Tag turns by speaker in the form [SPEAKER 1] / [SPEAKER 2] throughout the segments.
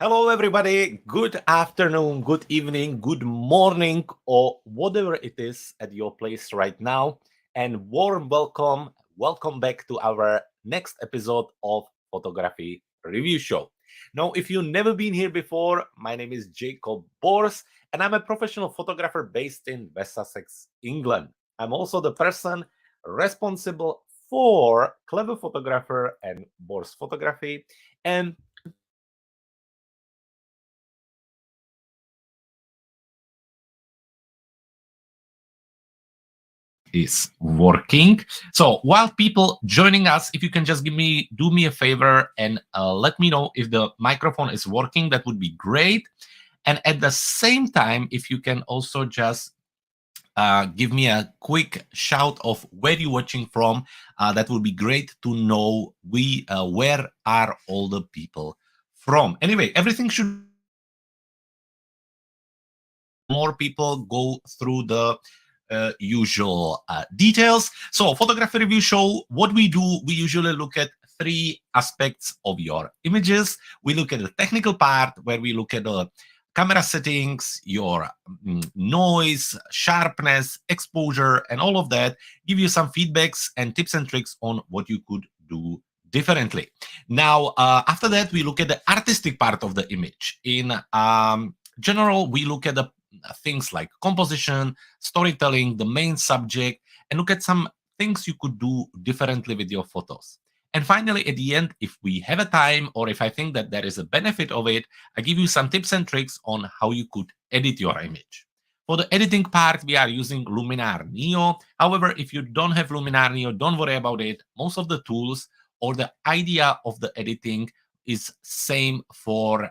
[SPEAKER 1] Hello, everybody. Good afternoon, good evening, good morning, or whatever it is at your place right now. And warm welcome. Welcome back to our next episode of Photography Review Show. Now, if you've never been here before, my name is Jakub, and I'm a professional photographer based in West Sussex, England. I'm also the person responsible for Clever Photographer and Bors Photography. And is working. So while people joining us, if you can just do me a favor and let me know if the microphone is working, that would be great. And at the same time, if you can also just give me a quick shout of where you're watching from, that would be great to know where are all the people from. Anyway, everything should more people go through the usual details. So, photography review show, what we do, we usually look at three aspects of your images. We look at the technical part where we look at the camera settings, your noise, sharpness, exposure, and all of that. Give you some feedbacks and tips and tricks on what you could do differently. Now, after that, we look at the artistic part of the image. In general, we look at the things like composition, storytelling, the main subject, and look at some things you could do differently with your photos. And finally, at the end, if we have a time or if I think that there is a benefit of it, I give you some tips and tricks on how you could edit your image. For the editing part, we are using Luminar Neo. However, if you don't have Luminar Neo, don't worry about it. Most of the tools or the idea of the editing is same for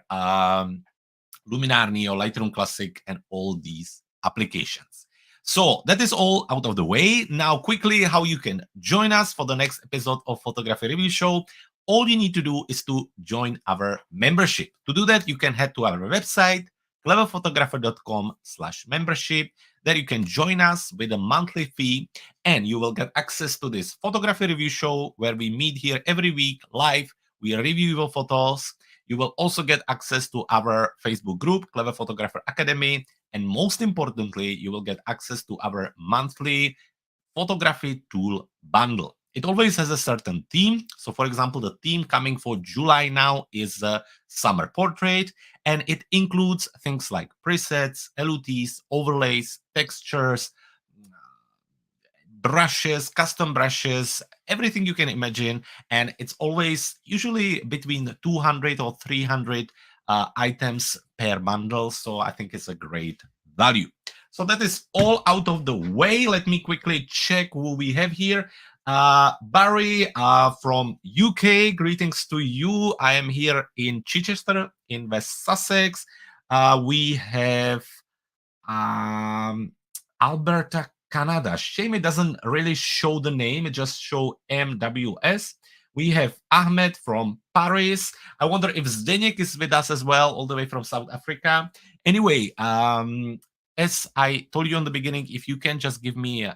[SPEAKER 1] Luminar Neo, Lightroom Classic, and all these applications. So that is all out of the way. Now, quickly, how you can join us for the next episode of Photography Review Show. All you need to do is to join our membership. To do that, you can head to our website, cleverphotographer.com/membership. There you can join us with a monthly fee, and you will get access to this photography review show where we meet here every week live. We review your photos. You will also get access to our Facebook group, Clever Photographer Academy. And most importantly, you will get access to our monthly photography tool bundle. It always has a certain theme. So, for example, the theme coming for July now is summer portrait, and it includes things like presets, LUTs, overlays, textures, brushes, custom brushes, everything you can imagine. And it's always usually between 200 or 300 items per bundle. So I think it's a great value. So that is all out of the way. Let me quickly check who we have here. Barry from UK, greetings to you. I am here in Chichester in West Sussex. We have Alberta, Canada. Shame it doesn't really show the name, it just show MWS. We have Ahmed from Paris. I wonder if Zdeněk is with us as well, all the way from South Africa. Anyway, as I told you in the beginning, if you can just give me a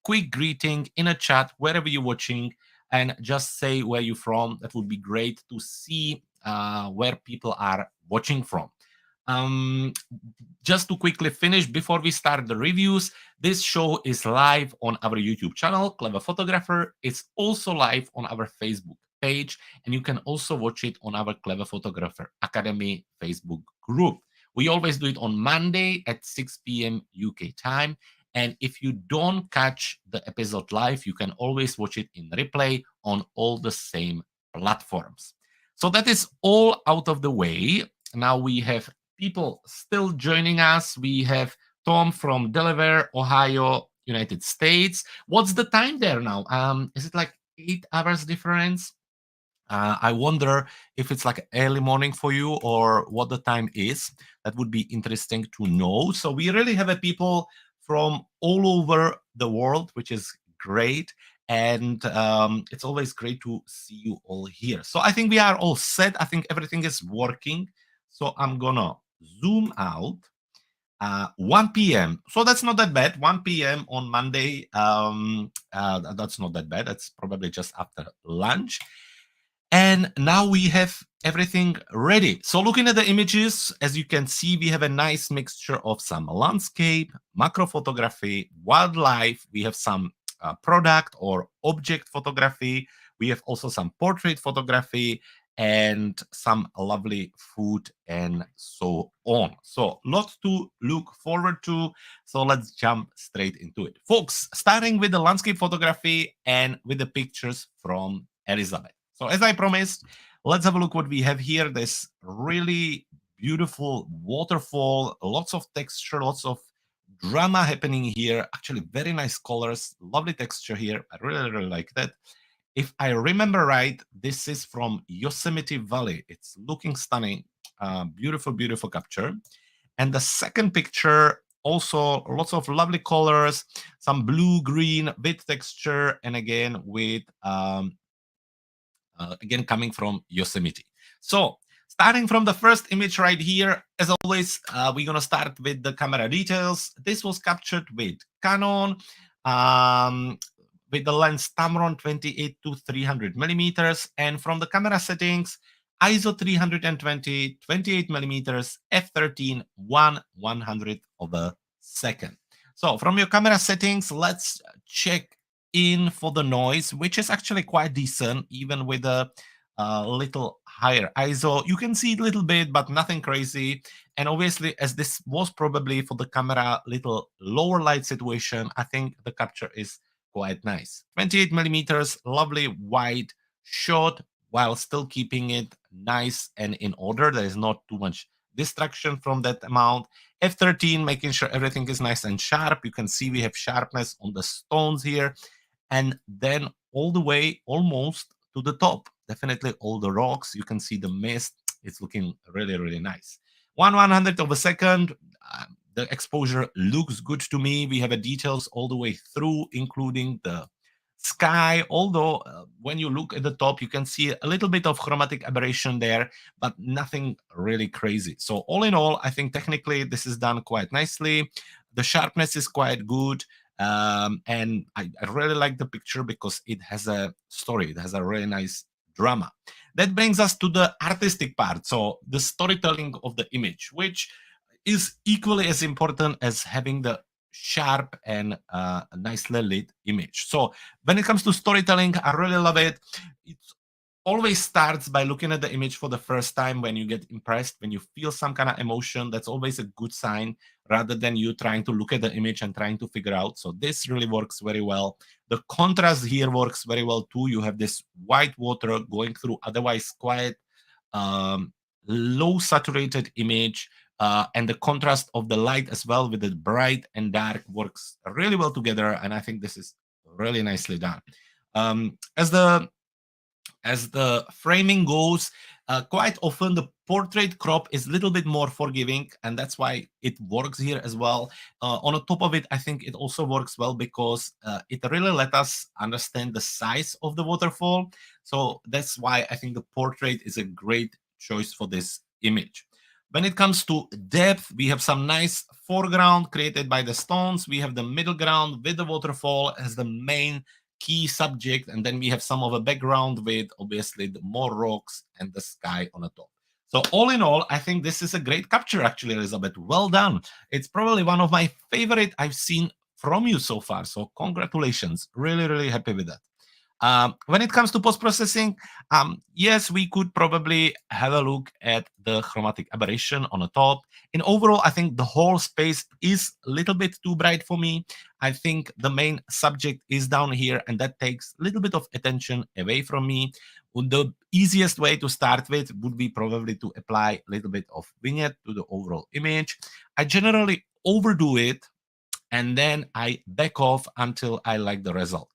[SPEAKER 1] quick greeting in a chat, wherever you're watching, and just say where you're from, that would be great to see where people are watching from. Um, just to quickly finish before we start the reviews, this show is live on our YouTube channel, Clever Photographer. It's also live on our Facebook page, and you can also watch it on our Clever Photographer Academy Facebook group. We always do it on Monday at 6 p.m. UK time. And if you don't catch the episode live, you can always watch it in replay on all the same platforms. So that is all out of the way. Now we have people still joining us. We have Tom from Delaware, Ohio, United States. What's the time there now? Is it like 8 hours difference? I wonder if it's like early morning for you or what the time is. That would be interesting to know. So we really have a people from all over the world, which is great. And it's always great to see you all here. So I think we are all set. I think everything is working. So I'm gonna zoom out. 1 p.m. So that's not that bad. 1 p.m. on Monday. That's not that bad. That's probably just after lunch. And now we have everything ready. So looking at the images, as you can see, we have a nice mixture of some landscape, macro photography, wildlife. We have some product or object photography. We have also some portrait photography and some lovely food and so on. So lots to look forward to. So let's jump straight into it. Folks, starting with the landscape photography and with the pictures from Elizabeth. So as I promised, let's have a look what we have here. This really beautiful waterfall, lots of texture, lots of drama happening here. Actually, very nice colors, lovely texture here. I really, really like that. If I remember right, this is from Yosemite Valley. It's looking stunning. Beautiful, beautiful capture. And the second picture, also lots of lovely colors, some blue, green, with texture, and again with again coming from Yosemite. So starting from the first image right here, as always, we're gonna start with the camera details. This was captured with Canon, with the lens Tamron 28 to 300 millimeters, and from the camera settings, ISO 320, 28 millimeters, f13, 1/100 of a second. So from your camera settings, let's check in for the noise, which is actually quite decent, even with a little higher ISO. You can see it a little bit, but nothing crazy. And obviously, as this was probably for the camera little lower light situation, I think the capture is quite nice. 28 millimeters, lovely wide shot, while still keeping it nice and in order. There is not too much distraction from that amount. F13, making sure everything is nice and sharp. You can see we have sharpness on the stones here, and then all the way almost to the top. Definitely all the rocks. You can see the mist. It's looking really, really nice. 1/100 of a second. The exposure looks good to me. We have a details all the way through, including the sky. Although when you look at the top, you can see a little bit of chromatic aberration there, but nothing really crazy. So all in all, I think technically this is done quite nicely. The sharpness is quite good. And I really like the picture because it has a story. It has a really nice drama. That brings us to the artistic part. So the storytelling of the image, which is equally as important as having the sharp and nicely lit image. So when it comes to storytelling, I really love it. It always starts by looking at the image for the first time. When you get impressed, when you feel some kind of emotion, that's always a good sign, rather than you trying to look at the image and trying to figure out. So this really works very well. The contrast here works very well too. You have this white water going through otherwise quite um, low saturated image, and the contrast of the light as well with the bright and dark works really well together, and I think this is really nicely done. Um, as the framing goes, quite often the portrait crop is a little bit more forgiving, and that's why it works here as well. On the top of it, I think it also works well because it really let us understand the size of the waterfall. So that's why I think the portrait is a great choice for this image. When it comes to depth, we have some nice foreground created by the stones. We have the middle ground with the waterfall as the main key subject, and then we have some of a background with obviously the more rocks and the sky on the top. So all in all, I think this is a great capture actually, Elizabeth. Well done. It's probably one of my favorite I've seen from you so far. So congratulations. Really, really happy with that. When it comes to post-processing, yes, we could probably have a look at the chromatic aberration on the top. In overall, I think the whole space is a little bit too bright for me. I think the main subject is down here, and that takes a little bit of attention away from me. The easiest way to start with would be probably to apply a little bit of vignette to the overall image. I generally overdo it, and then I back off until I like the result.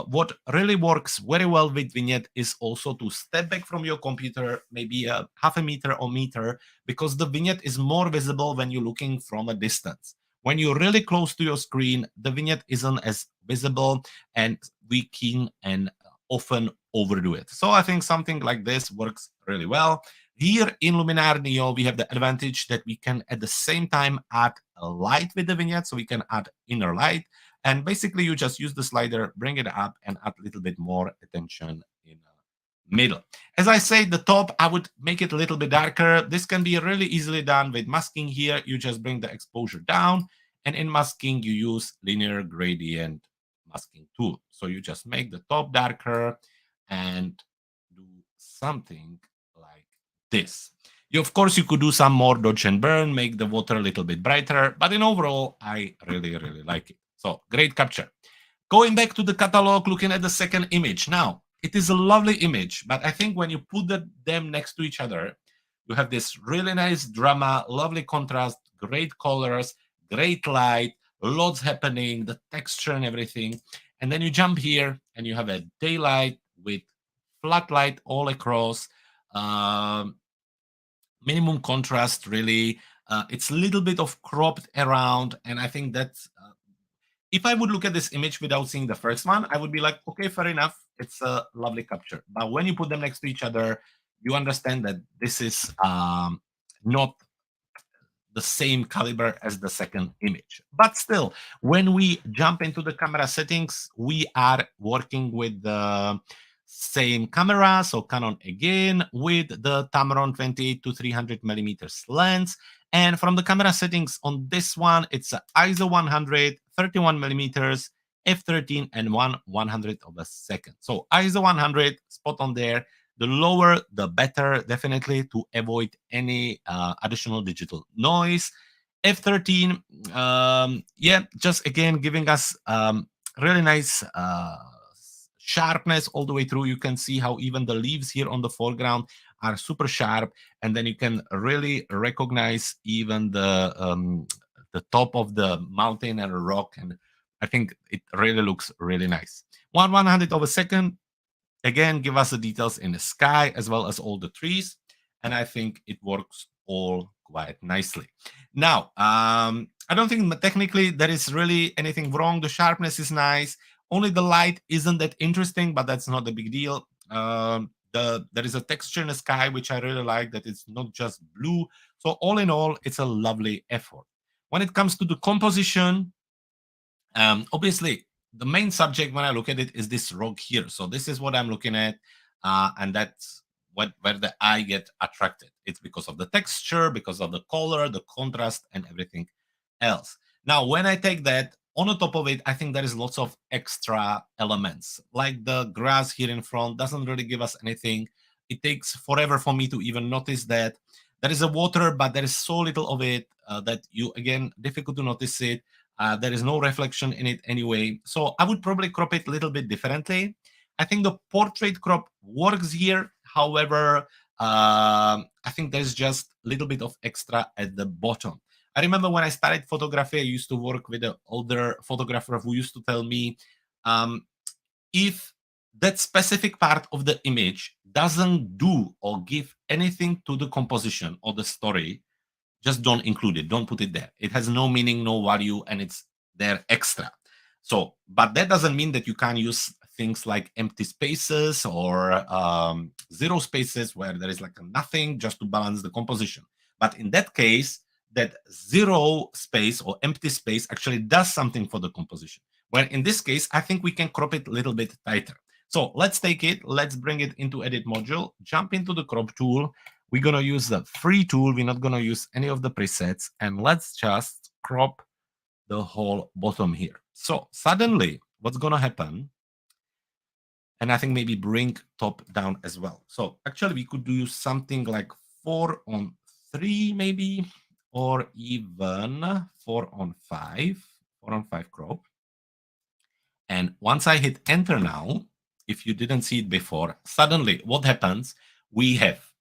[SPEAKER 1] What really works very well with Vignette is also to step back from your computer, maybe a half a meter or meter, because the Vignette is more visible when you're looking from a distance. When you're really close to your screen, the Vignette isn't as visible, and we can and often overdo it. So I think something like this works really well. Here in Luminar Neo, we have the advantage that we can at the same time add a light with the vignette, so we can add inner light. And basically, you just use the slider, bring it up, and add a little bit more attention in middle. As I say, the top, I would make it a little bit darker. This can be really easily done with masking here. You just bring the exposure down, and in masking, you use linear gradient masking tool. So you just make the top darker and do something like this. Of course, you could do some more dodge and burn, make the water a little bit brighter, but in overall, I really, really like it. So great capture. Going back to the catalog, looking at the second image. Now, it is a lovely image, but I think when you put them next to each other, you have this really nice drama, lovely contrast, great colors, great light, lots happening, the texture and everything. And then you jump here and you have a daylight with flat light all across. Um, Minimum contrast, really. It's a little bit of cropped around, and I think that's if I would look at this image without seeing the first one, I would be like, okay, fair enough, it's a lovely capture. But when you put them next to each other, you understand that this is not the same caliber as the second image. But still, when we jump into the camera settings, we are working with the same camera, so Canon again, with the Tamron 28 to 300 millimeters lens. And from the camera settings on this one, it's a ISO 100, 31 millimeters, f13, and 1/100 of a second. So ISO 100, spot on there. The lower, the better, definitely, to avoid any additional digital noise. F13, yeah, just again giving us really nice sharpness all the way through. You can see how even the leaves here on the foreground are super sharp, and then you can really recognize even the top of the mountain and rock, and I think it really looks really nice. 1/100 of a second, again, give us the details in the sky as well as all the trees, and I think it works all quite nicely. Now, I don't think technically there is really anything wrong. The sharpness is nice. Only the light isn't that interesting, but that's not a big deal. There is a texture in the sky which I really like, that it's not just blue. So all in all, it's a lovely effort. When it comes to the composition, obviously the main subject when I look at it is this rock here. So this is what I'm looking at, and that's where the eye get attracted. It's because of the texture, because of the color, the contrast, and everything else. Now, when I take that on the top of it, I think there is lots of extra elements, like the grass here in front doesn't really give us anything. It takes forever for me to even notice that. There is a water, but there is so little of it that you, again, difficult to notice it. There is no reflection in it anyway. So I would probably crop it a little bit differently. I think the portrait crop works here. However, I think there's just a little bit of extra at the bottom. I remember when I started photography, I used to work with an older photographer who used to tell me, if that specific part of the image doesn't do or give anything to the composition or the story, just don't include it. Don't put it there. It has no meaning, no value, and it's there extra. So, but that doesn't mean that you can't use things like empty spaces or zero spaces where there is like nothing, just to balance the composition. But in that case, that zero space or empty space actually does something for the composition. Where in this case, I think we can crop it a little bit tighter. So let's take it, let's bring it into edit module, jump into the crop tool. We're going to use the free tool. We're not going to use any of the presets. And let's just crop the whole bottom here. So suddenly, what's going to happen, and I think maybe bring top down as well. So actually, we could do something like 4:3 maybe, or even 4:5, 4:5 crop. And once I hit enter now, if you didn't see it before, suddenly what happens, we have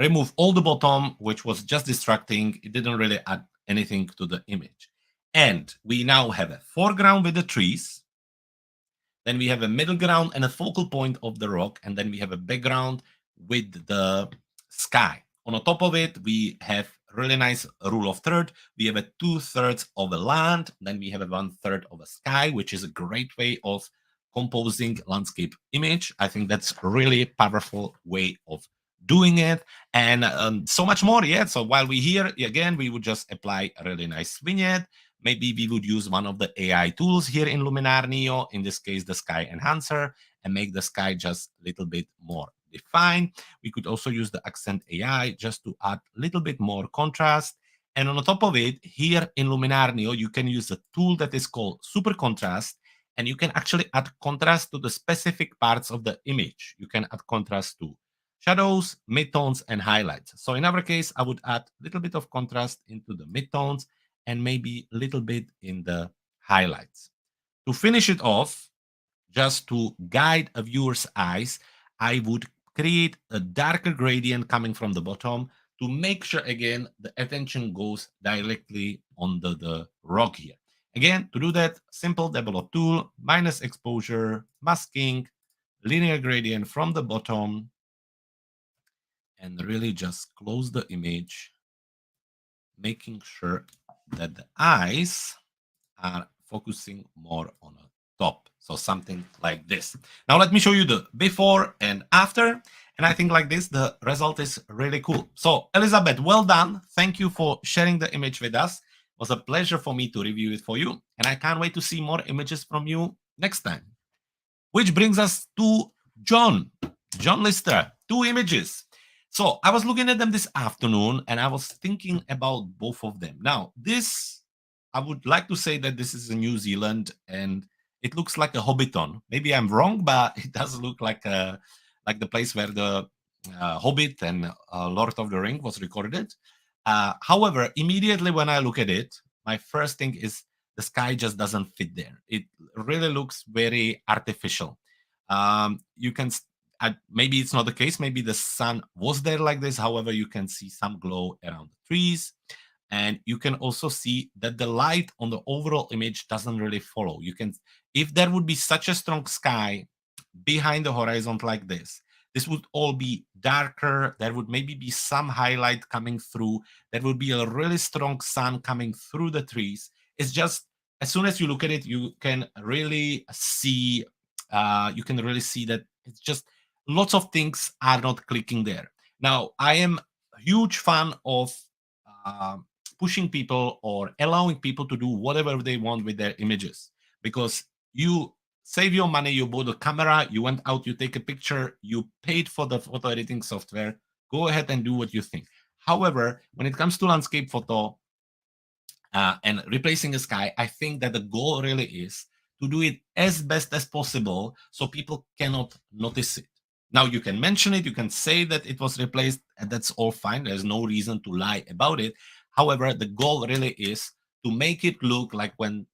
[SPEAKER 1] remove all the bottom, which was just distracting. It didn't really add anything to the image. And we now have a foreground with the trees. Then we have a middle ground and a focal point of the rock. And then we have a background with the sky. On the top of it, we have really nice rule of third. We have a 2/3 of a land. Then we have a 1/3 of a sky, which is a great way of composing landscape image. I think that's really powerful way of doing it, and so much more. Yeah, so while we're here, again, we would just apply a really nice vignette. Maybe we would use one of the AI tools here in Luminar Neo, in this case the Sky Enhancer, and make the sky just a little bit more defined. We could also use the accent AI just to add a little bit more contrast. And on the top of it, here in Luminar Neo, you can use a tool that is called Super Contrast, and you can actually add contrast to the specific parts of the image. You can add contrast to shadows, midtones, and highlights. So in our case, I would add a little bit of contrast into the midtones and maybe a little bit in the highlights. To finish it off, just to guide a viewer's eyes, I would create a darker gradient coming from the bottom to make sure, again, the attention goes directly on the rock here. Again, to do that, simple develop tool, minus exposure, masking, linear gradient from the bottom, and really just close the image, making sure that the eyes are focusing more on a top. So something like this. Now let me show you the before and after. And I think like this, the result is really cool. So Elizabeth, well done. Thank you for sharing the image with us. It was a pleasure for me to review it for you. And I can't wait to see more images from you next time. Which brings us to John Lister, 2 images. So I was looking at them this afternoon and I was thinking about both of them. Now, this, I would like to say that this is in New Zealand and it looks like a Hobbiton. Maybe I'm wrong, but it does look like the place where the Hobbit and Lord of the Ring was recorded. However, immediately when I look at it, my first thing is the sky just doesn't fit there. It really looks very artificial. You can maybe it's not the case. Maybe the sun was there like this. However, you can see some glow around the trees. And you can also see that the light on the overall image doesn't really follow. You can, if there would be such a strong sky behind the horizon like this would all be darker. There would maybe be some highlight coming through. There would be a really strong sun coming through the trees. It's just, as soon as you look at it, you can really see that it's just lots of things are not clicking there. Now, I am a huge fan of pushing people or allowing people to do whatever they want with their images, because you save your money, you bought a camera, you went out, you take a picture, you paid for the photo editing software, go ahead and do what you think. However, when it comes to landscape photo and replacing a sky, I think that the goal really is to do it as best as possible so people cannot notice it. Now, you can mention it, you can say that it was replaced, and that's all fine. There's no reason to lie about it. However, the goal really is to make it look like when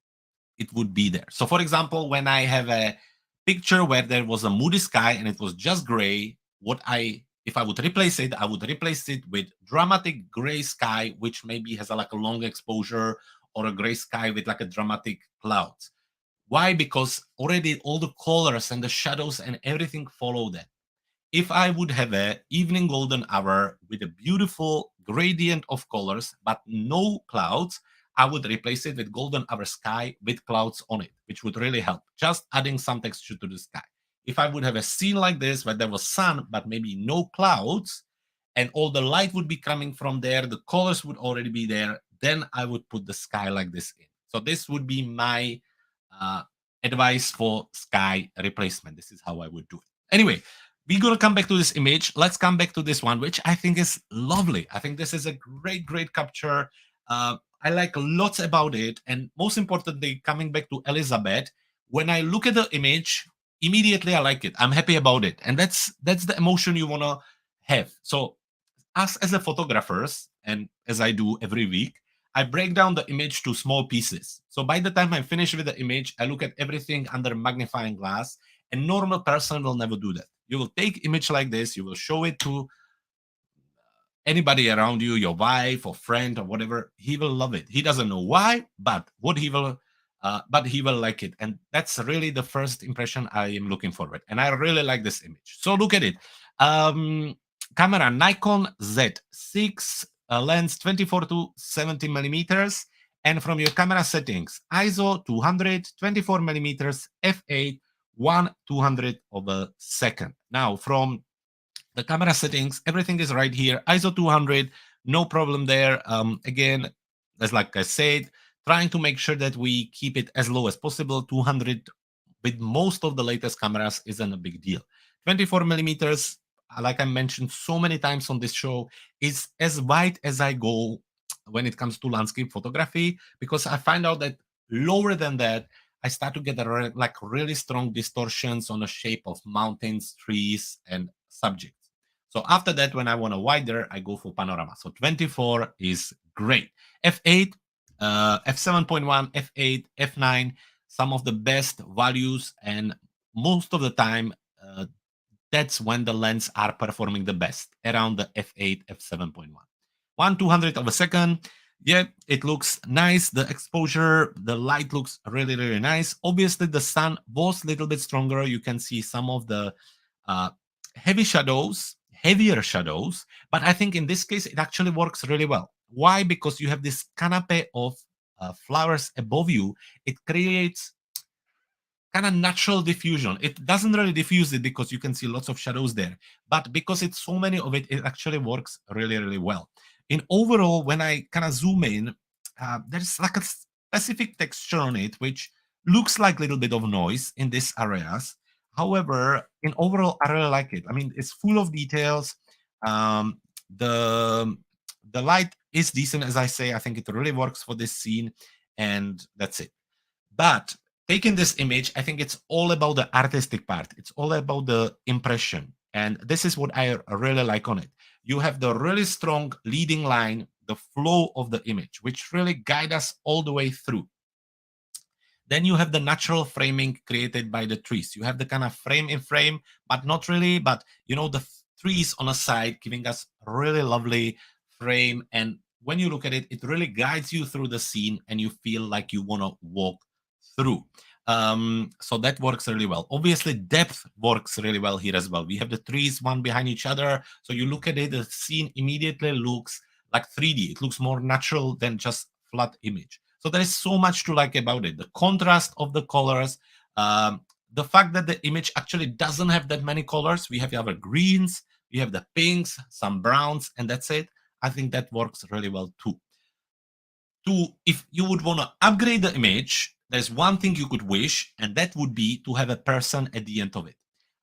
[SPEAKER 1] it would be there. So, for example, when I have a picture where there was a moody sky and it was just gray, if I would replace it, I would replace it with dramatic gray sky, which maybe has like a long exposure, or a gray sky with like a dramatic clouds. Why? Because already all the colors and the shadows and everything follow that. If I would have a evening golden hour with a beautiful gradient of colors, but no clouds, I would replace it with golden hour sky with clouds on it, which would really help. Just adding some texture to the sky. If I would have a scene like this where there was sun, but maybe no clouds, and all the light would be coming from there, the colors would already be there, then I would put the sky like this in. So this would be my advice for sky replacement. This is how I would do it. Anyway, we're going to come back to this image. Let's come back to this one, which I think is lovely. I think this is a great capture. I like lots about it. And most importantly, coming back to Elizabeth, when I look at the image, immediately I like it. I'm happy about it. And that's the emotion you want to have. So us as a photographers, and as I do every week, I break down the image to small pieces. So by the time I'm finished with the image, I look at everything under magnifying glass. A normal person will never do that. You will take image like this, you will show it to anybody around you, your wife or friend or whatever. He will love it. He doesn't know why, but he will like it. And that's really the first impression I am looking forward. And I really like this image. So look at it. Camera Nikon Z6, lens 24 to 70 millimeters. And from your camera settings, ISO 200, 24 millimeters, f8, 1/200 of a second. Now, from the camera settings, everything is right here. ISO 200, no problem there. Again, as like I said, trying to make sure that we keep it as low as possible, 200 with most of the latest cameras isn't a big deal. 24 millimeters, like I mentioned so many times on this show, is as wide as I go when it comes to landscape photography, because I find out that lower than that, I start to get like really strong distortions on the shape of mountains, trees, and subjects. So after that, when I want a wider, I go for panorama. So 24 is great. F8, f7.1, f8, f9, some of the best values, and most of the time, that's when the lens are performing the best, around the f8, f7.1. 1/200 of a second. Yeah, it looks nice. The exposure, the light looks really, really nice. Obviously, the sun was a little bit stronger. You can see some of the uh, heavier shadows. But I think in this case, it actually works really well. Why? Because you have this canopy of flowers above you. It creates kind of natural diffusion. It doesn't really diffuse it because you can see lots of shadows there, but because it's so many of it, it actually works really, really well. In overall, when I kind of zoom in, there's like a specific texture on it, which looks like a little bit of noise in these areas. However, in overall, I really like it. I mean, it's full of details. Um, the the light is decent, as I say. I think it really works for this scene, and that's it. But taking this image, I think it's all about the artistic part. It's all about the impression. And this is what I really like on it. You have the really strong leading line, the flow of the image, which really guide us all the way through. Then you have the natural framing created by the trees. You have the kind of frame in frame, but not really, but the trees on a side giving us really lovely frame. And when you look at it, it really guides you through the scene and you feel like you want to walk through. So that works really well. Obviously, depth works really well here as well. We have the trees one behind each other. So you look at it, the scene immediately looks like 3D. It looks more natural than just flat image. So there is so much to like about it. The contrast of the colors, the fact that the image actually doesn't have that many colors. We have our greens, we have the pinks, some browns, and that's it. I think that works really well too. If you would want to upgrade the image, there's one thing you could wish, and that would be to have a person at the end of it.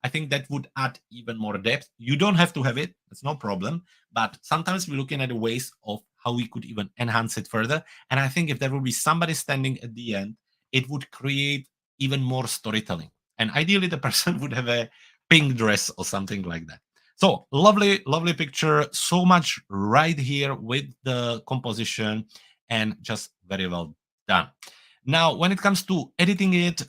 [SPEAKER 1] I think that would add even more depth. You don't have to have it, it's no problem. But sometimes we're looking at the ways of how we could even enhance it further. And I think if there would be somebody standing at the end, it would create even more storytelling. And ideally, the person would have a pink dress or something like that. So lovely, lovely picture. So much right here with the composition, and just very well done. Now, when it comes to editing it,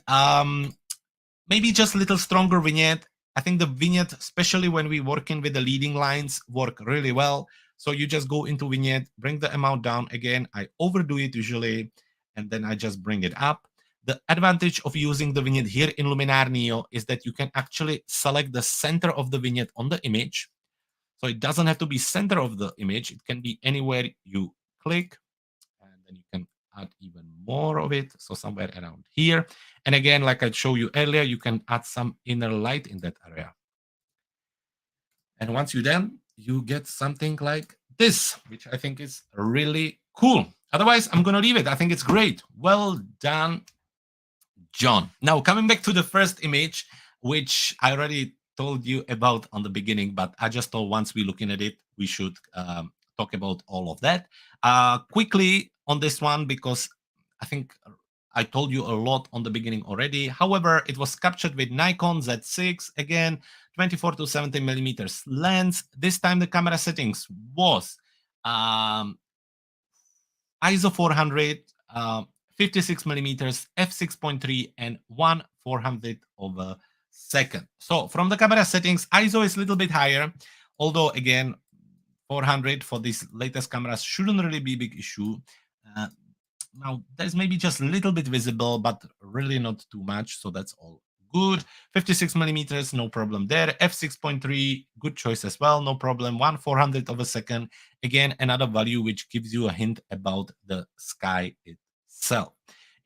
[SPEAKER 1] maybe just a little stronger vignette. I think the vignette, especially when we working with the leading lines, work really well. So you just go into vignette, bring the amount down. Again, I overdo it usually, and then I just bring it up. The advantage of using the vignette here in Luminar Neo is that you can actually select the center of the vignette on the image. So it doesn't have to be center of the image. It can be anywhere you click, and then you can add even more of it. So somewhere around here. And again, like I showed you earlier, you can add some inner light in that area. And once you're done, you get something like this, which I think is really cool. Otherwise, I'm going to leave it. I think it's great. Well done, John. Now, coming back to the first image, which I already told you about on the beginning, but I just thought once we're looking at it, we should talk about all of that. Quickly on this one, because I think I told you a lot on the beginning already. However, it was captured with Nikon Z6, again, 24 to 70 millimeters lens. This time the camera settings was ISO 400, 56 millimeters, f6.3, and 1/400 of a second. So from the camera settings, ISO is a little bit higher, although again, 400 for these latest cameras shouldn't really be a big issue. Now, there's maybe just a little bit visible, but really not too much, so that's all good. 56 millimeters, no problem there. f6.3, good choice as well, no problem. 1/400 of a second. Again, another value which gives you a hint about the sky itself.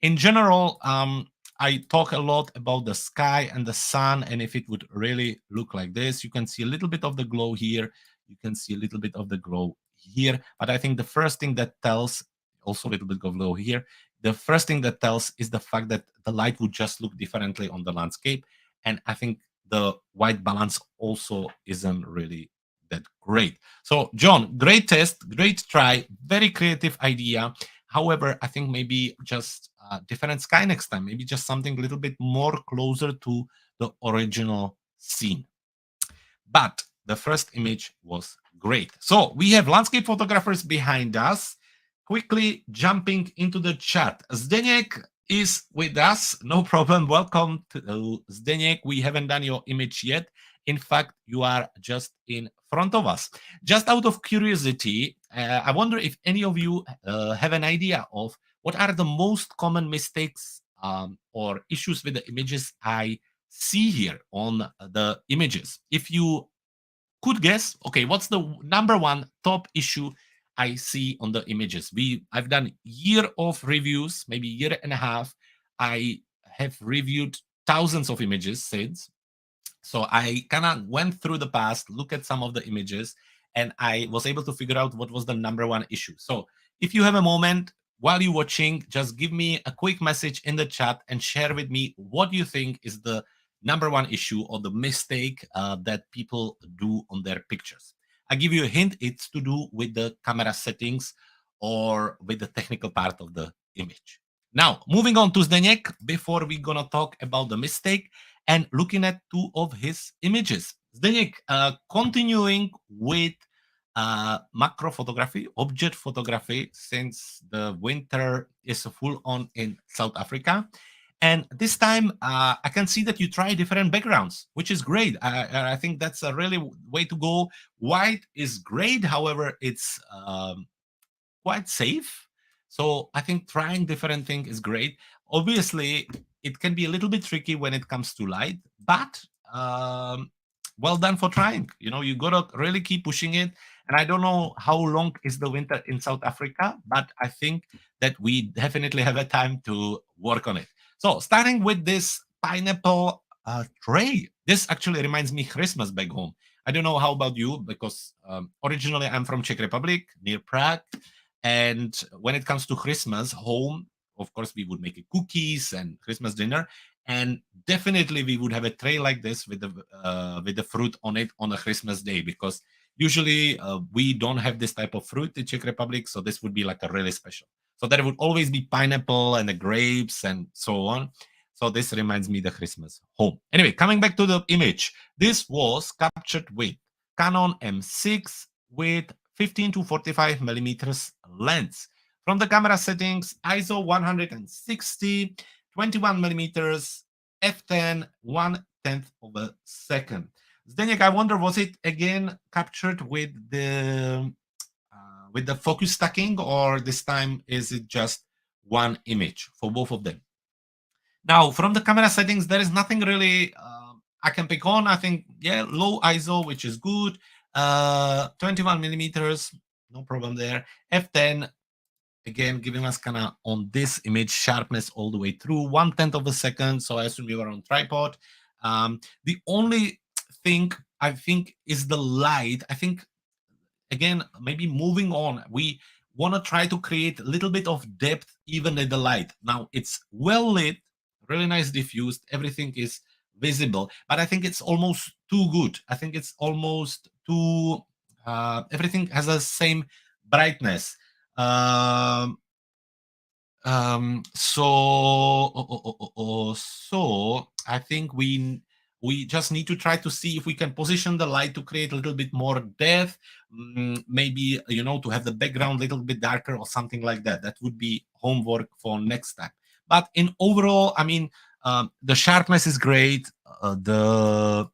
[SPEAKER 1] In general, I talk a lot about the sky and the sun, and if it would really look like this, you can see a little bit of the glow here. You can see a little bit of the glow here. But I think the first thing that tells, also a little bit of glow here, the first thing that tells is the fact that the light would just look differently on the landscape. And I think the white balance also isn't really that great. So, John, great test, great try, very creative idea. However, I think maybe just different sky next time, maybe just something a little bit more closer to the original scene. But the first image was great. So we have landscape photographers behind us. Quickly jumping into the chat. Zdeněk is with us. No problem. Welcome to Zdeněk. We haven't done your image yet. In fact, you are just in front of us. Just out of curiosity, I wonder if any of you have an idea of what are the most common mistakes or issues with the images I see here on the images. If you could guess, okay, what's the number one top issue I see on the images? I've done year of reviews, maybe year and a half. I have reviewed thousands of images since. So I kind of went through the past, look at some of the images, and I was able to figure out what was the number one issue. So if you have a moment while you're watching, just give me a quick message in the chat and share with me what you think is the number one issue or the mistake that people do on their pictures. I give you a hint, it's to do with the camera settings or with the technical part of the image. Now, moving on to Zdeněk, before we're going to talk about the mistake and looking at two of his images. Zdeněk, continuing with macro photography, object photography, since the winter is full on in South Africa. And this time, I can see that you try different backgrounds, which is great. I think that's a really way to go. White is great. However, it's quite safe. So I think trying different things is great. Obviously, it can be a little bit tricky when it comes to light, but well done for trying. You know, you gotta really keep pushing it. And I don't know how long is the winter in South Africa, but I think that we definitely have a time to work on it. So starting with this pineapple tray, this actually reminds me Christmas back home. I don't know how about you, because originally I'm from Czech Republic, near Prague. And when it comes to Christmas, home, of course, we would make cookies and Christmas dinner, and definitely we would have a tray like this with the fruit on it on a Christmas day, because usually we don't have this type of fruit in Czech Republic, so this would be like a really special. So there would always be pineapple and the grapes and so on. So this reminds me the Christmas home. Anyway, coming back to the image, this was captured with Canon M6 with 15 to 45 millimeters lens. From the camera settings, ISO 160, 21 millimeters, f10, 1/10 of a second. Zdeněk, I wonder, was it again captured with the focus stacking, or this time is it just one image for both of them? Now, from the camera settings, there is nothing really I can pick on. I think, yeah, low ISO, which is good. 21 millimeters, no problem there. F10, again, giving us kind of on this image sharpness all the way through, 1/10 of a second. So I assume you are on tripod. The only thing I think is the light. I think, again, maybe moving on, we want to try to create a little bit of depth even in the light. Now it's well lit, really nice diffused, everything is visible, but I think it's almost too good. I think it's almost too everything has the same brightness. So I think we just need to try to see if we can position the light to create a little bit more depth. Maybe, you know, to have the background a little bit darker or something like that. That would be homework for next time. But in overall, I mean, the sharpness is great. The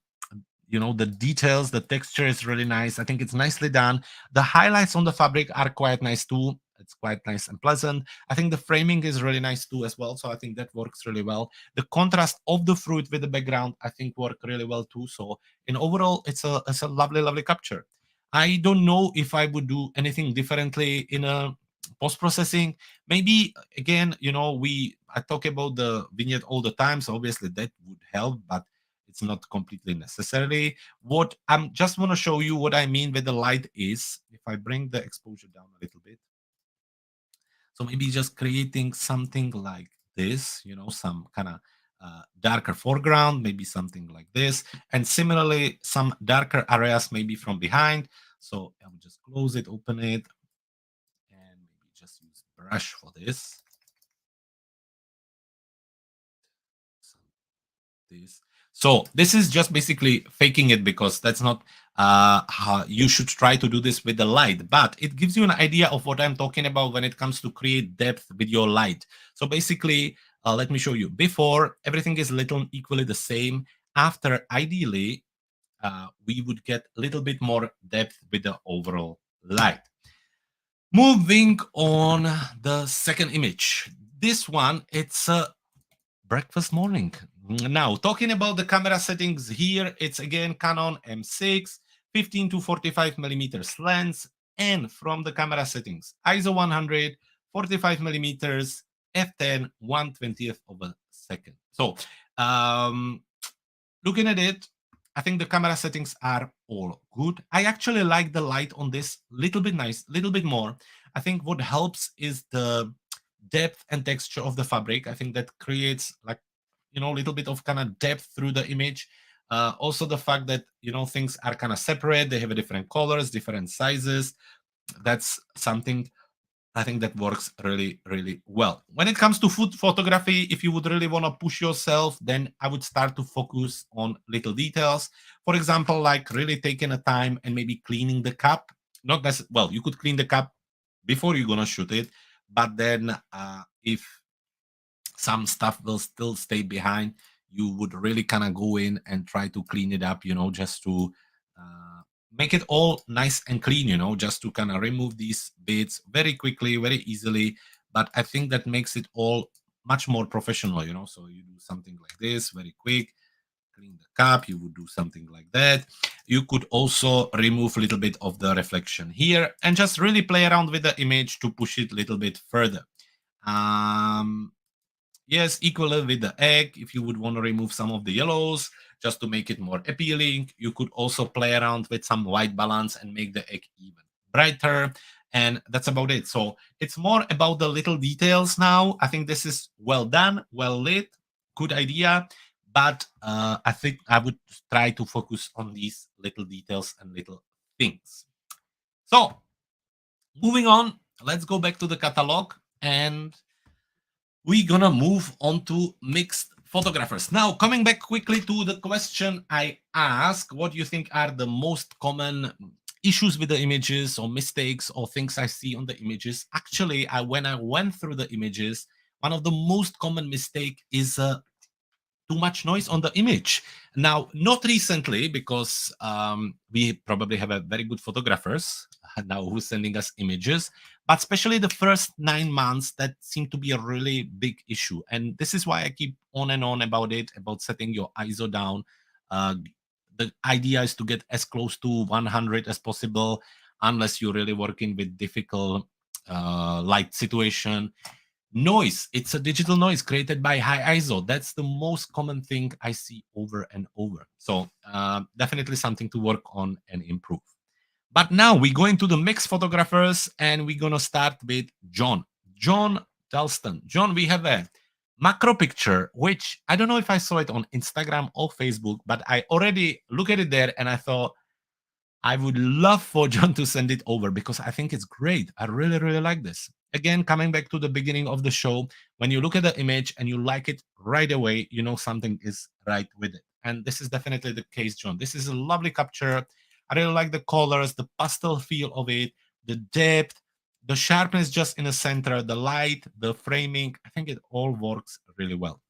[SPEAKER 1] details, the texture is really nice. I think it's nicely done. The highlights on the fabric are quite nice too. It's quite nice and pleasant. I think the framing is really nice too as well. So I think that works really well. The contrast of the fruit with the background, I think, work really well too. So in overall, it's a lovely, lovely capture. I don't know if I would do anything differently in a post-processing. Maybe, again, I talk about the vignette all the time, so obviously that would help, but it's not completely necessary. What I'm just want to show you what I mean with the light is, if I bring the exposure down a little bit. So maybe just creating something like this, some kind of darker foreground, maybe something like this. And similarly, some darker areas maybe from behind. So I will just close it, open it, and maybe just use brush for this. This. So this is just basically faking it, because that's not how you should try to do this with the light, but it gives you an idea of what I'm talking about when it comes to create depth with your light. So basically, let me show you. Before, everything is little equally the same. After, ideally, we would get a little bit more depth with the overall light. Moving on, the second image. This one, it's a breakfast morning. Now, talking about the camera settings here, it's again Canon M6, 15 to 45 millimeters lens, and from the camera settings, ISO 100, 45 millimeters, f10, 1/20th of a second. So, looking at it, I think the camera settings are all good. I actually like the light on this little bit nice, little bit more. I think what helps is the depth and texture of the fabric. I think that creates like, a little bit of kind of depth through the image. Also the fact that, things are kind of separate. They have a different colors, different sizes. That's something I think that works really, really well. When it comes to food photography, if you would really want to push yourself, then I would start to focus on little details. For example, like really taking a time and maybe cleaning the cup. Not necessarily, well, you could clean the cup before you're going to shoot it, but then if some stuff will still stay behind, you would really kind of go in and try to clean it up, just to make it all nice and clean, just to kind of remove these bits very quickly, very easily. But I think that makes it all much more professional, So you do something like this very quick, clean the cup, you would do something like that. You could also remove a little bit of the reflection here and just really play around with the image to push it a little bit further. Yes, equally with the egg, if you would want to remove some of the yellows just to make it more appealing, you could also play around with some white balance and make the egg even brighter. And that's about it. So it's more about the little details now. I think this is well done, well lit, good idea. But I think I would try to focus on these little details and little things. So moving on, let's go back to the catalog, and we're gonna move on to mixed photographers. Now, coming back quickly to the question I asked, what do you think are the most common issues with the images or mistakes or things I see on the images? Actually, when I went through the images, one of the most common mistake is too much noise on the image. Now, not recently, because we probably have a very good photographers now who's sending us images, but especially the first 9 months, that seemed to be a really big issue. And this is why I keep on and on about it, about setting your ISO down. The idea is to get as close to 100 as possible, unless you're really working with difficult light situation. Noise, it's a digital noise created by high ISO. That's the most common thing I see over and over. So definitely something to work on and improve. But now we go into the mixed photographers, and we're going to start with John. John Telston. John, we have a macro picture, which I don't know if I saw it on Instagram or Facebook, but I already look at it there and I thought, I would love for John to send it over, because I think it's great. I really, really like this. Again, coming back to the beginning of the show, when you look at the image and you like it right away, you know something is right with it. And this is definitely the case, John. This is a lovely capture. I really like the colors, the pastel feel of it, the depth, the sharpness just in the center, the light, the framing. I think it all works really well.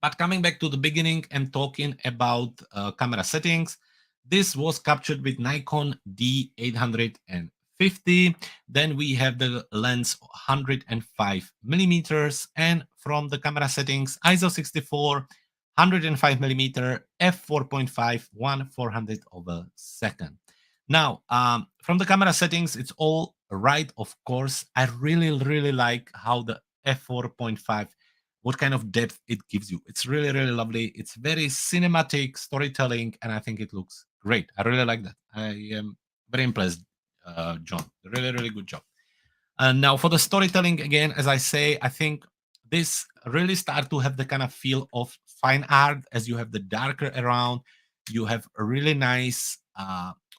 [SPEAKER 1] But coming back to the beginning and talking about camera settings, this was captured with Nikon D850. Then we have the lens 105 millimeters, and from the camera settings, ISO 64, 105 millimeter, f4.5, 1/400 of a second. Now, from the camera settings, it's all right, of course. I really, really like how the f4.5, what kind of depth it gives you. It's really, really lovely. It's very cinematic storytelling, and I think it looks great. I really like that. I am very impressed, John. Really, really good job. And now for the storytelling, again, as I say, I think this really start to have the kind of feel of fine art as you have the darker around. You have a really nice,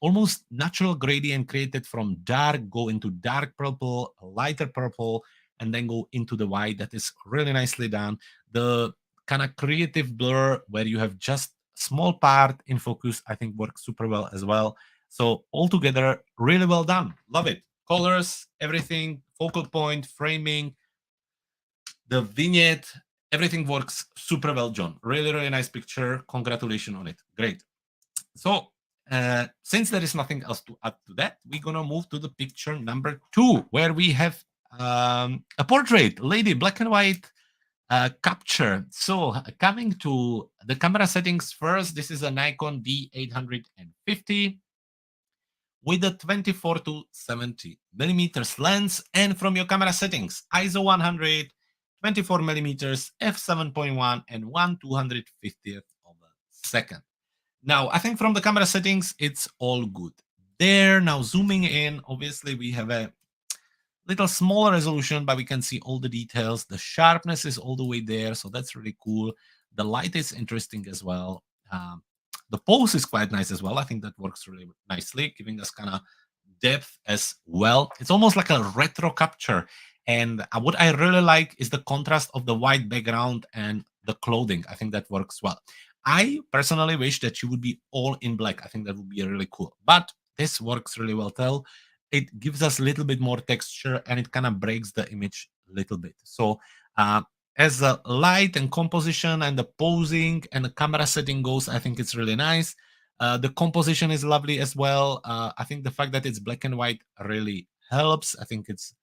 [SPEAKER 1] almost natural gradient created from dark, go into dark purple, lighter purple, and then go into the white. That is really nicely done. The kind of creative blur where you have just small part in focus, I think works super well as well. So altogether, really well done. Love it. Colors, everything, focal point, framing, the vignette, everything works super well, John. Really, really nice picture. Congratulations on it. Great. So, since there is nothing else to add to that, we're gonna move to the picture number 2, where we have a portrait, lady, black and white capture. So, coming to the camera settings first, this is a Nikon D850 with a 24 to 70 millimeters lens, and from your camera settings, ISO 100, 24 millimeters, f7.1, and 1/250th of a second. Now, I think from the camera settings, it's all good. There, now zooming in, obviously we have a little smaller resolution, but we can see all the details. The sharpness is all the way there, so that's really cool. The light is interesting as well. The pose is quite nice as well. I think that works really nicely, giving us kind of depth as well. It's almost like a retro capture. And what I really like is the contrast of the white background and the clothing. I think that works well. I personally wish that you would be all in black. I think that would be really cool. But this works really well too. It gives us a little bit more texture and it kind of breaks the image a little bit. So as the light and composition and the posing and the camera setting goes, I think it's really nice. The composition is lovely as well. I think the fact that it's black and white really helps. I think it's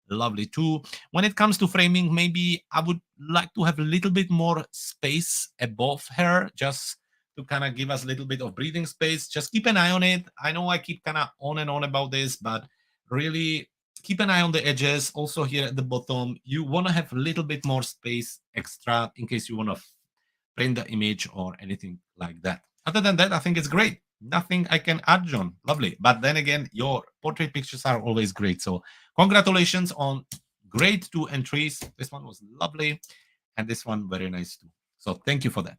[SPEAKER 1] lovely too. When it comes to framing, maybe I would like to have a little bit more space above her, just to kind of give us a little bit of breathing space. Just keep an eye on it. I know I keep kind of on and on about this, but really keep an eye on the edges. Also here at the bottom, you want to have a little bit more space extra in case you want to print the image or anything like that. Other than that, I think it's great. Nothing I can add, John. Lovely. But then again, your portrait pictures are always great. So congratulations on great 2 entries. This one was lovely. And this one very nice too. So thank you for that.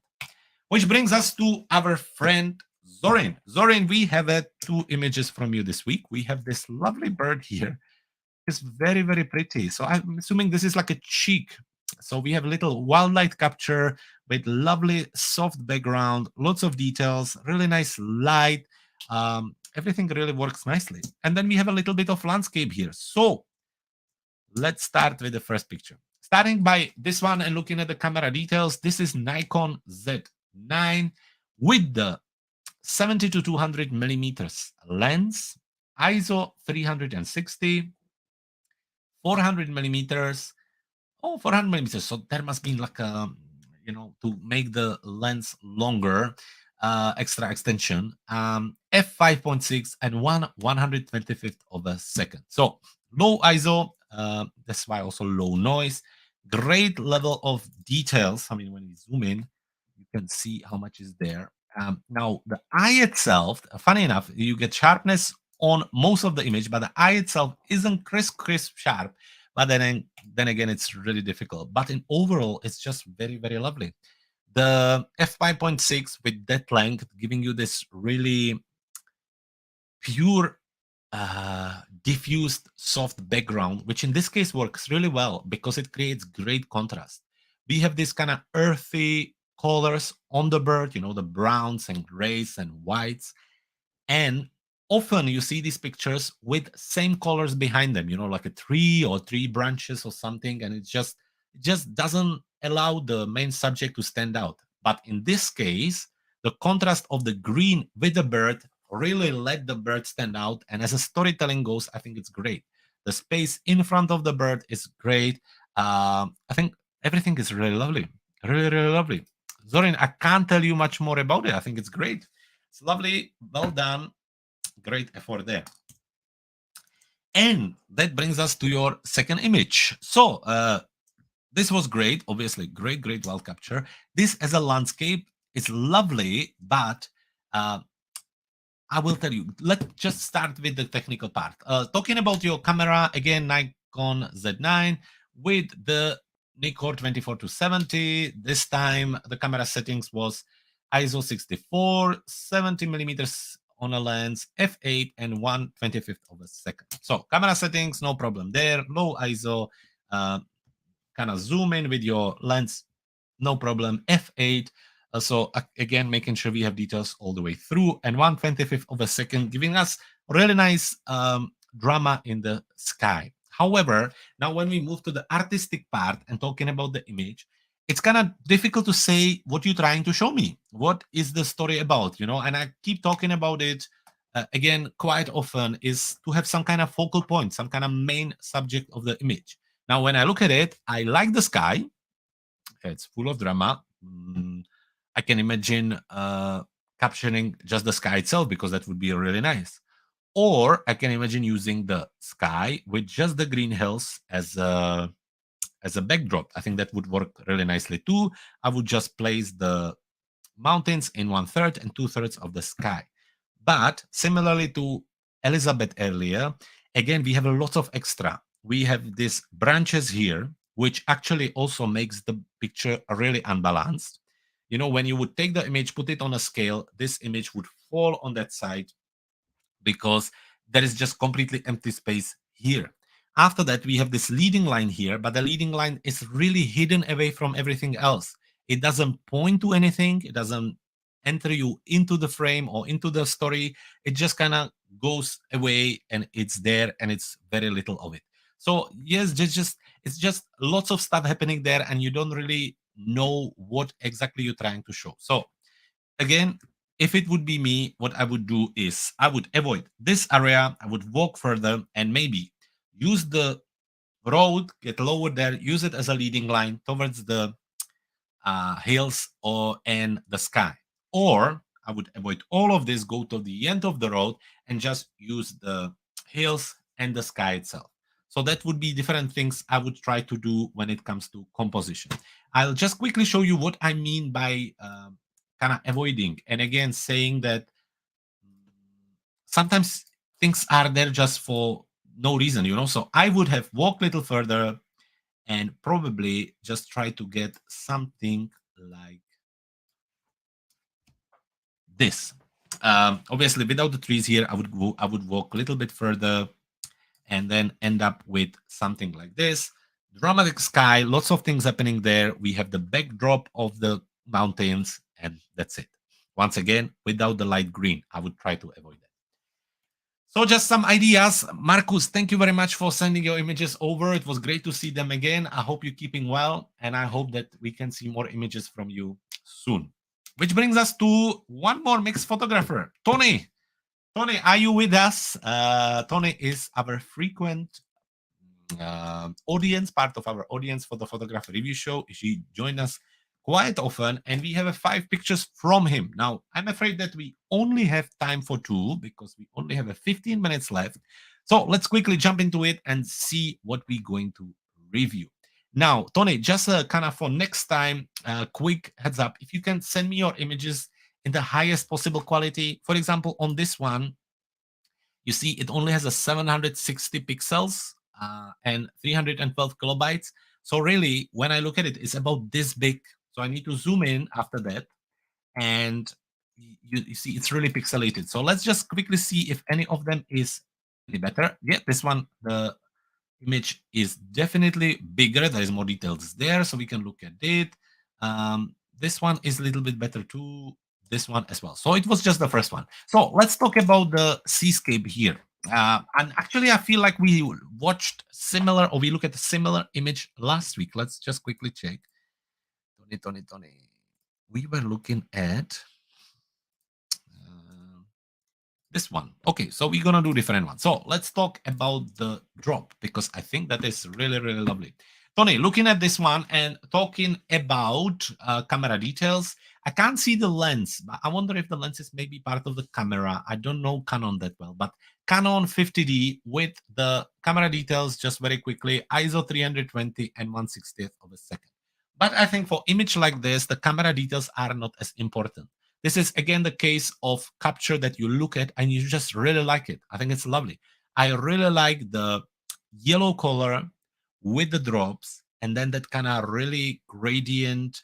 [SPEAKER 1] Which brings us to our friend Zorin. Zorin, we have 2 images from you this week. We have this lovely bird here. It's very, very pretty. So I'm assuming this is like a cheek. So we have a little wildlife capture with lovely soft background, lots of details, really nice light. Everything really works nicely. And then we have a little bit of landscape here. So let's start with the first picture. Starting by this one and looking at the camera details, this is Nikon Z9 with the 70 to 200 millimeters lens, ISO 360, 400 millimeters. Oh, 400 millimeters. So there must be like a, to make the lens longer, extra extension. F5.6 and 1/125th of a second. So low ISO. That's why also low noise. Great level of details. I mean, when we zoom in, you can see how much is there. Now the eye itself, funny enough, you get sharpness on most of the image, but the eye itself isn't crisp sharp. But then again, it's really difficult. But in overall, it's just very, very lovely. The f5.6 with that length giving you this really pure, diffused, soft background, which in this case works really well because it creates great contrast. We have this kind of earthy colors on the bird, the browns and grays and whites. And often you see these pictures with same colors behind them, like a tree or 3 branches or something, and it just doesn't allow the main subject to stand out. But in this case, the contrast of the green with the bird really let the bird stand out. And as a storytelling goes, I think it's great. The space in front of the bird is great. I think everything is really lovely. Really, really lovely. Zorin, I can't tell you much more about it. I think it's great. It's lovely. Well done. Great effort there. And that brings us to your second image. So this was great. Obviously, great wild capture. This as a landscape is lovely, but I will tell you, let's just start with the technical part. Talking about your camera, again, Nikon Z9 with the Nikkor 24 to 70. This time the camera settings was ISO 64, 70 millimeters on a lens, f8, and 1/25 of a second. So camera settings, no problem there. Low ISO, kind of zoom in with your lens, no problem. F8. Again, making sure we have details all the way through, and 1/25 of a second, giving us really nice drama in the sky. However, now when we move to the artistic part and talking about the image, it's kind of difficult to say what you're trying to show me. What is the story about? And I keep talking about it again quite often, is to have some kind of focal point, some kind of main subject of the image. Now, when I look at it, I like the sky. It's full of drama. I can imagine capturing just the sky itself, because that would be really nice. Or I can imagine using the sky with just the green hills as a backdrop. I think that would work really nicely too. I would just place the mountains in 1/3 and 2/3 of the sky. But similarly to Elizabeth earlier, again, we have a lot of extra. We have these branches here, which actually also makes the picture really unbalanced. When you would take the image, put it on a scale, this image would fall on that side because there is just completely empty space here. After that, we have this leading line here, but the leading line is really hidden away from everything else. It doesn't point to anything. It doesn't enter you into the frame or into the story. It just kind of goes away, and it's there, and it's very little of it. So yes, it's just lots of stuff happening there, and you don't really know what exactly you're trying to show. So again, if it would be me, what I would do is I would avoid this area. I would walk further and maybe use the road, get lower there, use it as a leading line towards the hills and the sky. Or I would avoid all of this, go to the end of the road, and just use the hills and the sky itself. So that would be different things I would try to do when it comes to composition. I'll just quickly show you what I mean by kind of avoiding. And again, saying that sometimes things are there just for no reason. So I would have walked a little further and probably just try to get something like this. Obviously, without the trees here, I would walk a little bit further and then end up with something like this. Dramatic sky, lots of things happening there. We have the backdrop of the mountains, and that's it. Once again, without the light green, I would try to avoid that. So just some ideas. Marcus, thank you very much for sending your images over. It was great to see them again. I hope you're keeping well, and I hope that we can see more images from you soon. Which brings us to one more mixed photographer, Tony. Tony, are you with us? Tony is our frequent audience, part of our audience for the photographer review show. She joined us quite often, and we have 5 pictures from him. Now, I'm afraid that we only have time for 2 because we only have 15 minutes left. So let's quickly jump into it and see what we're going to review. Now, Tony, just kind of for next time, quick heads up, if you can send me your images in the highest possible quality. For example, on this one, you see it only has a 760 pixels and 312 kilobytes. So really, when I look at it, it's about this big. So I need to zoom in after that, and you see it's really pixelated. So let's just quickly see if any of them is any better. Yeah, this one, the image is definitely bigger. There is more details there, so we can look at it. This one is a little bit better too. This one as well. So it was just the first one. So let's talk about the seascape here. And actually, I feel like we watched similar, or we look at a similar image last week. Let's just quickly check. Tony. We were looking at this one. Okay, so we're gonna do different one. So let's talk about the drop, because I think that is really, really lovely. Tony, looking at this one and talking about camera details, I can't see the lens, but I wonder if the lens is maybe part of the camera. I don't know Canon that well, but Canon 50D with the camera details, just very quickly, ISO 320 and 1/60th of a second. But I think for image like this, the camera details are not as important. This is, again, the case of capture that you look at and you just really like it. I think it's lovely. I really like the yellow color with the drops, and then that kind of really gradient,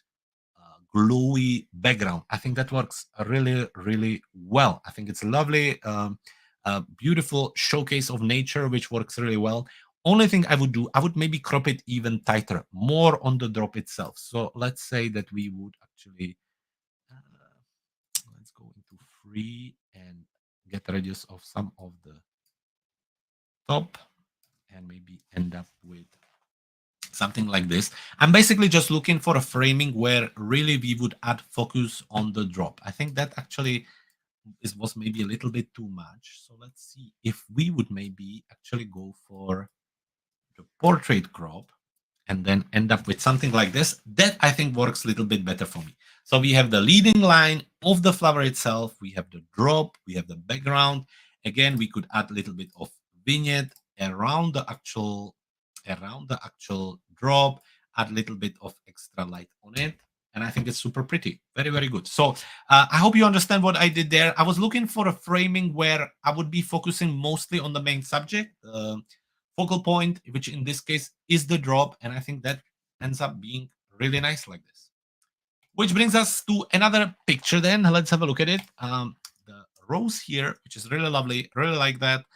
[SPEAKER 1] glowy background. I think that works really, really well. I think it's lovely, beautiful showcase of nature, which works really well. Only thing I would do, I would maybe crop it even tighter, more on the drop itself. So let's say that we would actually, let's go into free and get radius of some of the top and maybe end up with something like this. I'm basically just looking for a framing where really we would add focus on the drop. I think that actually was maybe a little bit too much. So let's see if we would maybe actually go for the portrait crop and then end up with something like this. That I think works a little bit better for me. So we have the leading line of the flower itself. We have the drop. We have the background. Again, we could add a little bit of vignette around the actual drop, add a little bit of extra light on it. And I think it's super pretty. Very, very good. So I hope you understand what I did there. I was looking for a framing where I would be focusing mostly on the main subject, focal point, which in this case is the drop. And I think that ends up being really nice like this. Which brings us to another picture then. Let's have a look at it. The rose here, which is really lovely. Really like that.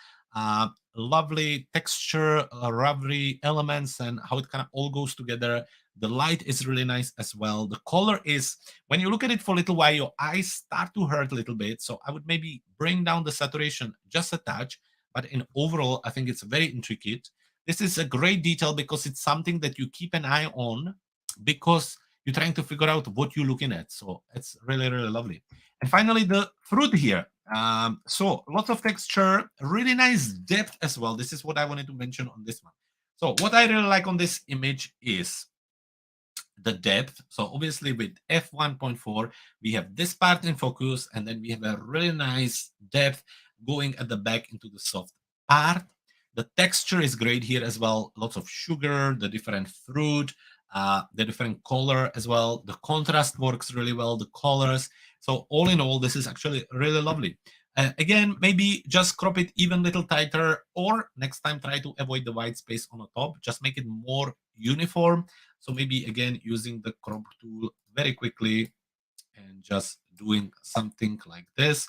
[SPEAKER 1] Lovely texture, lovely elements, and how it kind of all goes together. The light is really nice as well. The color is, when you look at it for a little while, your eyes start to hurt a little bit. So I would maybe bring down the saturation just a touch. But in overall, I think it's very intricate. This is a great detail because it's something that you keep an eye on because you're trying to figure out what you're looking at. So it's really, really lovely. And finally, the fruit here. So lots of texture, really nice depth as well. This is what I wanted to mention on this one. So what I really like on this image is the depth. So obviously with f1.4, we have this part in focus, and then we have a really nice depth going at the back into the soft part. The texture is great here as well. Lots of sugar, the different fruit, the different color as well. The contrast works really well, the colors. So all in all, this is actually really lovely. Again, maybe just crop it even a little tighter, or next time try to avoid the white space on the top. Just make it more uniform. So maybe again, using the crop tool very quickly and just doing something like this.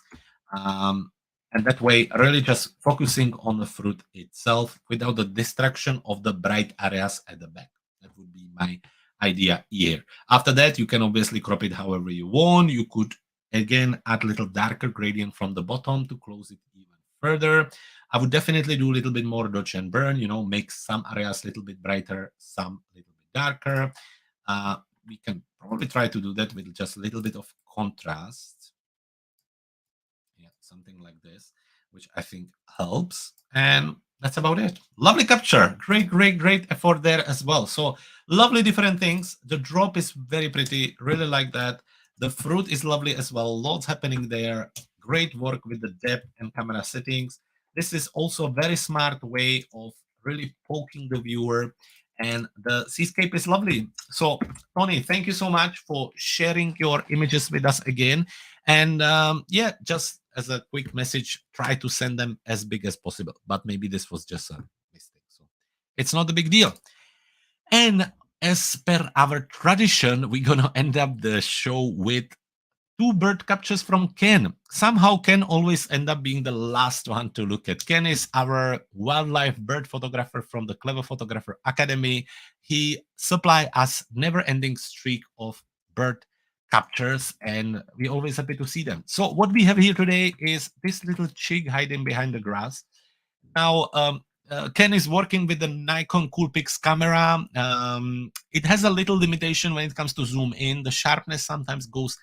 [SPEAKER 1] And that way, really just focusing on the fruit itself without the distraction of the bright areas at the back. That would be my idea here. After that, you can obviously crop it however you want. You could, again, add a little darker gradient from the bottom to close it even further. I would definitely do a little bit more dodge and burn, make some areas a little bit brighter, some a little bit darker. We can probably try to do that with just a little bit of contrast. Yeah, something like this, which I think helps. And that's about it. Lovely capture. Great, great, great effort there as well. So lovely different things. The drop is very pretty. Really like that. The fruit is lovely as well. Lots happening there. Great work with the depth and camera settings. This is also a very smart way of really poking the viewer. And the seascape is lovely. So, Tony, thank you so much for sharing your images with us again. And yeah, just as a quick message, try to send them as big as possible. But maybe this was just a mistake. So it's not a big deal. And as per our tradition, we're going to end up the show with two bird captures from Ken. Somehow Ken always end up being the last one to look at. Ken is our wildlife bird photographer from the Clever Photographer Academy. He supply us never-ending streak of bird captures, and we're always happy to see them. So what we have here today is this little chick hiding behind the grass. Now, Ken is working with the Nikon Coolpix camera. It has a little limitation when it comes to zoom in. The sharpness sometimes goes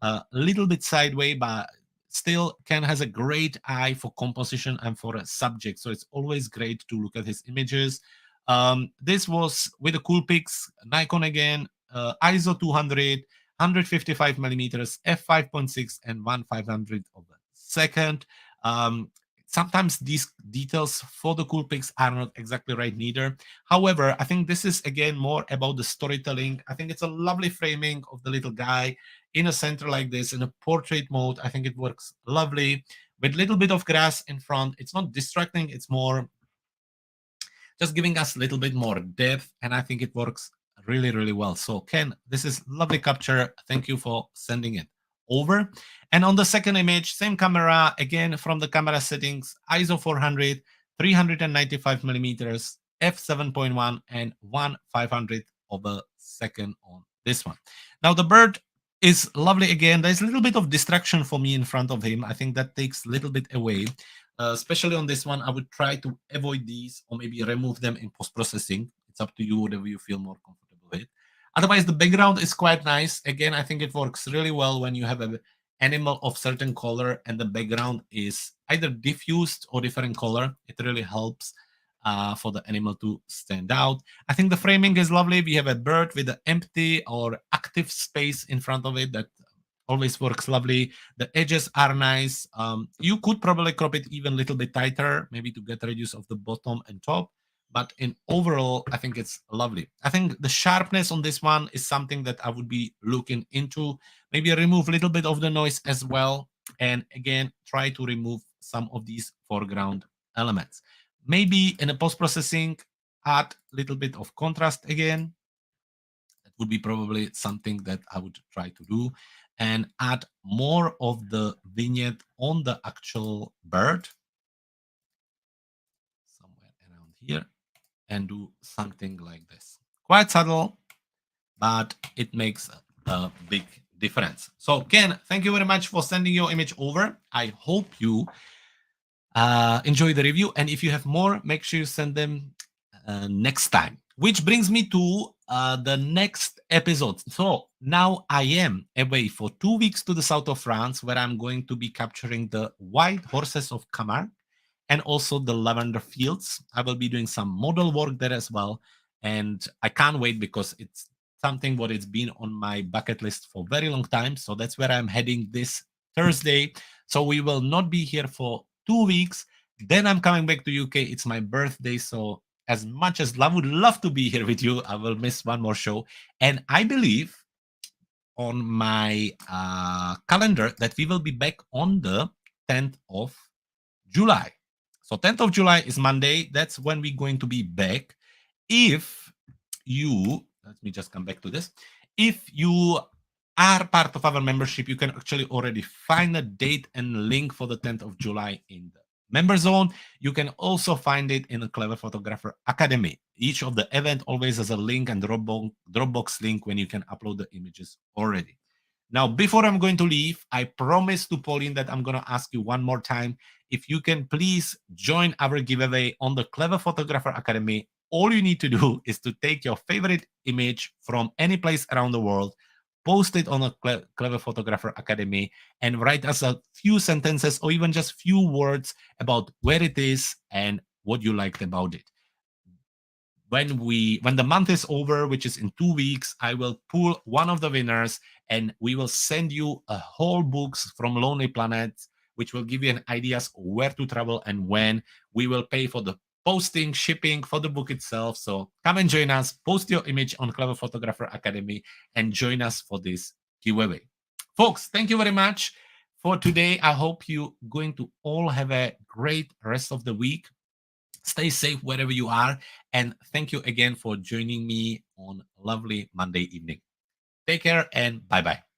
[SPEAKER 1] a little bit sideways, but still Ken has a great eye for composition and for a subject. So it's always great to look at his images. This was with the Coolpix, Nikon again, ISO 200, 155 millimeters, f5.6, and 1/500 of a second. Sometimes these details for the Coolpix are not exactly right neither. However, I think this is again more about the storytelling. I think it's a lovely framing of the little guy in a center like this in a portrait mode. I think it works lovely with a little bit of grass in front. It's not distracting. It's more just giving us a little bit more depth, and I think it works really, really well. So Ken, this is lovely capture. Thank you for sending it over. And on the second image, same camera, again from the camera settings, ISO 400, 395 millimeters, f7.1, and 1/500 of a second on this one. Now the bird is lovely again. There's a little bit of distraction for me in front of him. I think that takes a little bit away. Especially on this one, I would try to avoid these or maybe remove them in post-processing. It's up to you, whatever you feel more comfortable with. Otherwise, the background is quite nice. Again, I think it works really well when you have an animal of certain color and the background is either diffused or different color. It really helps for the animal to stand out. I think the framing is lovely. We have a bird with an empty or active space in front of it that always works lovely. The edges are nice. You could probably crop it even a little bit tighter, maybe to get rid of the bottom and top. But in overall, I think it's lovely. I think the sharpness on this one is something that I would be looking into. Maybe remove a little bit of the noise as well. And again, try to remove some of these foreground elements. Maybe in a post-processing, add a little bit of contrast again. That would be probably something that I would try to do, and add more of the vignette on the actual bird, somewhere around here, and do something like this. Quite subtle, but it makes a big difference. So Ken, thank you very much for sending your image over. I hope you enjoy the review, and if you have more, make sure you send them next time. Which brings me to the next episode. So now I am away for 2 weeks to the south of France, where I'm going to be capturing the white horses of Camargue and also the lavender fields. I will be doing some model work there as well, and I can't wait because it's something what it's been on my bucket list for a very long time. So that's where I'm heading this Thursday. So we will not be here for 2 weeks. Then I'm coming back to UK. It's my birthday, so as much as I would love to be here with you, I will miss one more show. And I believe on my calendar that we will be back on the 10th of July. So 10th of July is Monday. That's when we're going to be back. If you, let me just come back to this. If you are part of our membership, you can actually already find a date and link for the 10th of July in the member zone. You can also find it in the Clever Photographer Academy. Each of the event always has a link and Dropbox link when you can upload the images already. Now, before I'm going to leave, I promise to Pauline that I'm going to ask you one more time if you can please join our giveaway on the Clever Photographer Academy. All you need to do is to take your favorite image from any place around the world, post it on a Clever Photographer Academy, and write us a few sentences or even just few words about where it is and what you liked about it. When the month is over, which is in 2 weeks, I will pull one of the winners and we will send you a whole books from Lonely Planet, which will give you an ideas where to travel and when. We will pay for the posting, shipping for the book itself. So come and join us, post your image on Clever Photographer Academy and join us for this giveaway. Folks, thank you very much for today. I hope you going to all have a great rest of the week. Stay safe wherever you are. And thank you again for joining me on a lovely Monday evening. Take care and bye-bye.